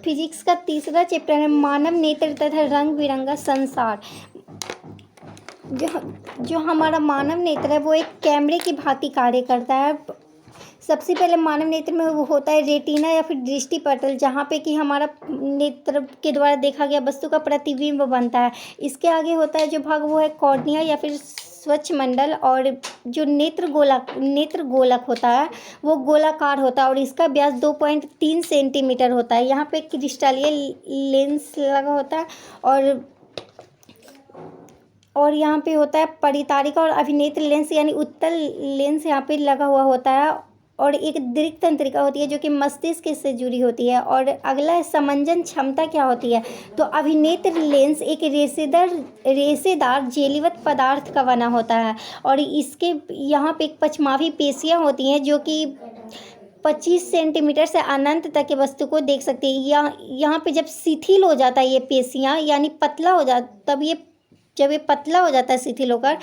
Physics का तीसरा chapter है मानव नेत्र तथा रंग बिरंगा संसार। जो हमारा मानव नेत्र है वो एक कैमरे की भांति कार्य करता है। सबसे पहले मानव नेत्र में वो होता है रेटिना या फिर दृष्टि पटल, जहाँ पे कि हमारा नेत्र के द्वारा देखा गया वस्तु का प्रतिबिंब बनता है। इसके आगे होता है जो भाग वो है कॉर्निया या फिर स्वच्छ मंडल, और जो नेत्र गोलक होता है वो गोलाकार होता है और इसका व्यास 2.3 सेंटीमीटर होता है। यहाँ पे क्रिस्टलीय लेंस लगा होता है और यहाँ पे होता है परितारिका और अभिनेत्र लेंस यानी उत्तल लेंस यहाँ पे लगा हुआ होता है, और एक दीर्घ तंत्रिका होती है जो कि मस्तिष्क से जुड़ी होती है। और अगला है समंजन क्षमता क्या होती है, तो अभिनेत्र लेंस एक रेशेदार जेलीवत पदार्थ का बना होता है और इसके यहाँ पे एक पछमावी पेशियाँ होती हैं जो कि 25 सेंटीमीटर से अनंत तक की वस्तु को देख सकती है। यहाँ पे जब शिथिल हो जाता है ये पेशियाँ यानी पतला हो जाता, जब ये पतला हो जाता है शिथिल होकर,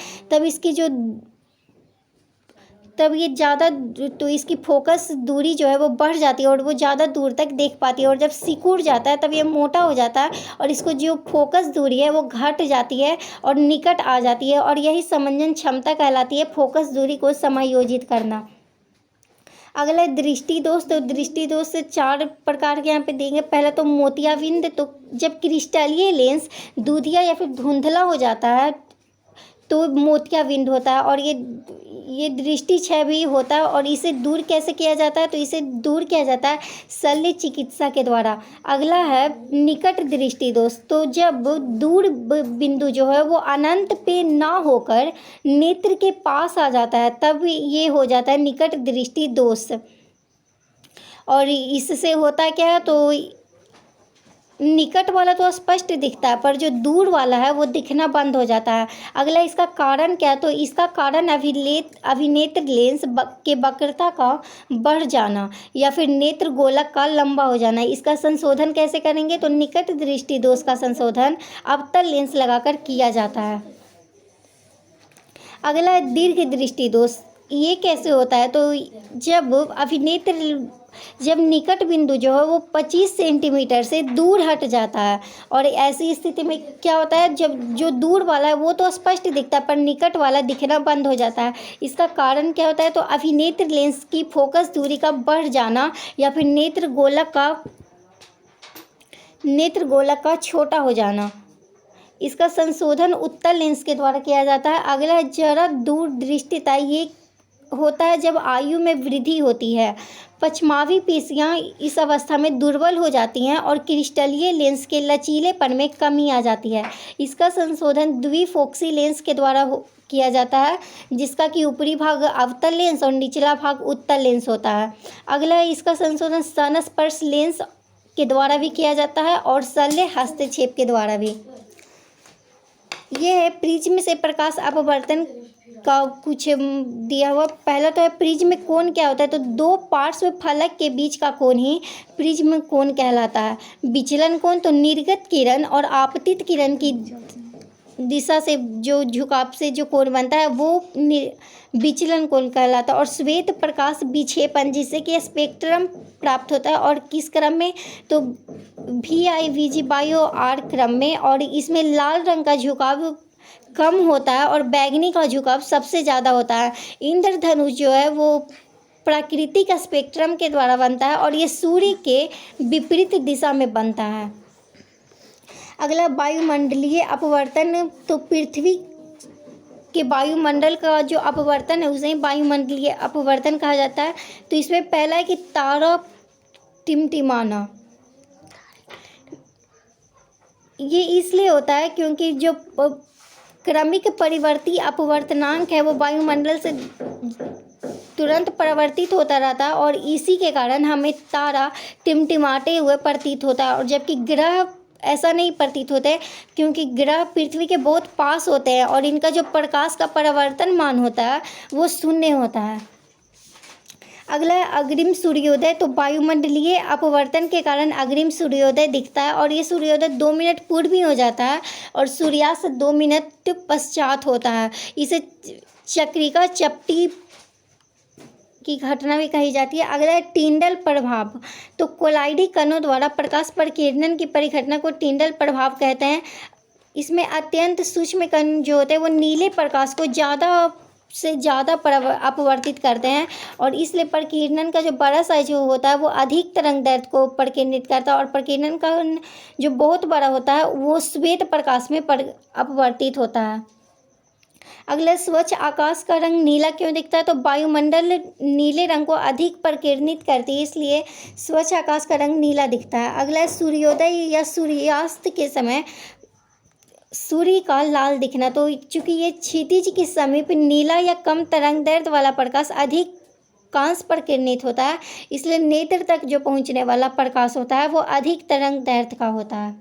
तब ये ज़्यादा, तो इसकी फोकस दूरी जो है वो बढ़ जाती है और वो ज़्यादा दूर तक देख पाती है। और जब सिकुड़ जाता है तब ये मोटा हो जाता है और इसको जो फोकस दूरी है वो घट जाती है और निकट आ जाती है, और यही समंजन क्षमता कहलाती है, फोकस दूरी को समायोजित करना। अगला है दृष्टि दोष। तो दृष्टि दोष से 4 प्रकार के यहाँ पे देंगे। पहला तो मोतियाबिंद, तो जब क्रिस्टलीय लेंस दूधिया या फिर धुंधला हो जाता है तो मोतियाबिंद होता है, और ये दृष्टि क्षय भी होता है। और इसे दूर कैसे किया जाता है, तो इसे दूर किया जाता है शल्य चिकित्सा के द्वारा। अगला है निकट दृष्टि दोष। तो जब दूर बिंदु जो है वो अनंत पे ना होकर नेत्र के पास आ जाता है तब ये हो जाता है निकट दृष्टि दोष। और इससे होता क्या है, तो निकट वाला तो स्पष्ट दिखता है पर जो दूर वाला है वो दिखना बंद हो जाता है। अगला इसका कारण क्या है, तो इसका कारण अभिनेत्र लेंस के वक्रता का बढ़ जाना या फिर नेत्र गोलक का लंबा हो जाना। इसका संशोधन कैसे करेंगे, तो निकट दृष्टि दोष का संशोधन अवतल लेंस लगाकर किया जाता है। अगला है दीर्घ दृष्टि दोष। ये कैसे होता है, तो जब निकट बिंदु जो है वो 25 सेंटीमीटर से दूर हट जाता है, और ऐसी स्थिति में क्या होता है, जब जो दूर वाला है वो तो स्पष्ट दिखता है पर निकट वाला दिखना बंद हो जाता है। इसका कारण क्या होता है, तो अभिनेत्र लेंस की फोकस दूरी का बढ़ जाना या फिर नेत्र गोलक का छोटा हो जाना। इसका संशोधन उत्तल लेंस के द्वारा किया जाता है। अगला है जरा दूर दृष्टिता। ये होता है जब आयु में वृद्धि होती है, पछमावी पेशियाँ इस अवस्था में दुर्बल हो जाती हैं और क्रिस्टलीय लेंस के लचीलेपन में कमी आ जाती है। इसका संशोधन द्विफोक्सी लेंस के द्वारा किया जाता है, जिसका कि ऊपरी भाग अवतल लेंस और निचला भाग उत्तल लेंस होता है। अगला है इसका संशोधन संस्पर्श लेंस के द्वारा भी किया जाता है और शल्य हस्तक्षेप के द्वारा भी। ये है प्रिज्म से प्रकाश अपवर्तन का कुछ दिया हुआ। पहला तो है प्रिज्म कोण क्या होता है, तो 2 पार्श्व फलक के बीच का कोण ही प्रिज्म कोण कहलाता है। विचलन कोण, तो निर्गत किरण और आपतित किरण की दिशा से जो झुकाव से जो कोण बनता है वो विचलन कोण कहलाता है। और श्वेत प्रकाश विक्षेपण जिससे कि स्पेक्ट्रम प्राप्त होता है, और किस क्रम में, तो VIVG बायो आर क्रम में, और इसमें लाल रंग का झुकाव कम होता है और बैगनी का झुकाव सबसे ज़्यादा होता है। इंद्रधनुष जो है वो प्राकृतिक स्पेक्ट्रम के द्वारा बनता है और ये सूर्य के विपरीत दिशा में बनता है। अगला वायुमंडलीय अपवर्तन। तो पृथ्वी के वायुमंडल का जो अपवर्तन है उसे वायुमंडलीय अपवर्तन कहा जाता है। तो इसमें पहला है कि तारा टिमटिमाना। ये इसलिए होता है क्योंकि जो क्रमिक परिवर्ती अपवर्तनांक है वो वायुमंडल से तुरंत परिवर्तित होता रहता है और इसी के कारण हमें तारा टिमटिमाते हुए प्रतीत होता है। और जबकि ग्रह ऐसा नहीं प्रतीत होते क्योंकि ग्रह पृथ्वी के बहुत पास होते हैं और इनका जो प्रकाश का परावर्तन मान होता है वो शून्य होता है। अगला है अग्रिम सूर्योदय। तो वायुमंडलीय अपवर्तन के कारण अग्रिम सूर्योदय दिखता है और ये सूर्योदय 2 मिनट पूर्व ही हो जाता है और सूर्यास्त 2 मिनट पश्चात होता है। इसे चक्रिका चपटी की घटना भी कही जाती है। अगला है टिंडल प्रभाव। तो कोलाइडी कणों द्वारा प्रकाश प्रकीर्णन की परिघटना को टिंडल प्रभाव कहते हैं। इसमें अत्यंत सूक्ष्म कण जो होते हैं वो नीले प्रकाश को ज़्यादा से ज़्यादा अपवर्तित करते हैं और इसलिए प्रकीर्णन का जो बड़ा साइज जो होता है वो अधिक तरंग दैर्ध्य को प्रकीर्णित करता है और प्रकीर्णन का जो बहुत बड़ा होता है वो श्वेत प्रकाश में अपवर्तित होता है। अगला स्वच्छ आकाश का रंग नीला क्यों दिखता है? तो वायुमंडल नीले रंग को अधिक प्रकीर्णित करती है, इसलिए स्वच्छ आकाश का रंग नीला दिखता है। अगला है सूर्योदय या सूर्यास्त के समय सूर्य का लाल दिखना। तो चूंकि ये क्षितिज के समीप नीला या कम तरंग दैर्ध्य वाला प्रकाश अधिक कांस प्रकीर्णित होता है, इसलिए नेत्र तक जो पहुंचने वाला प्रकाश होता है वो अधिक तरंग दैर्ध्य का होता है।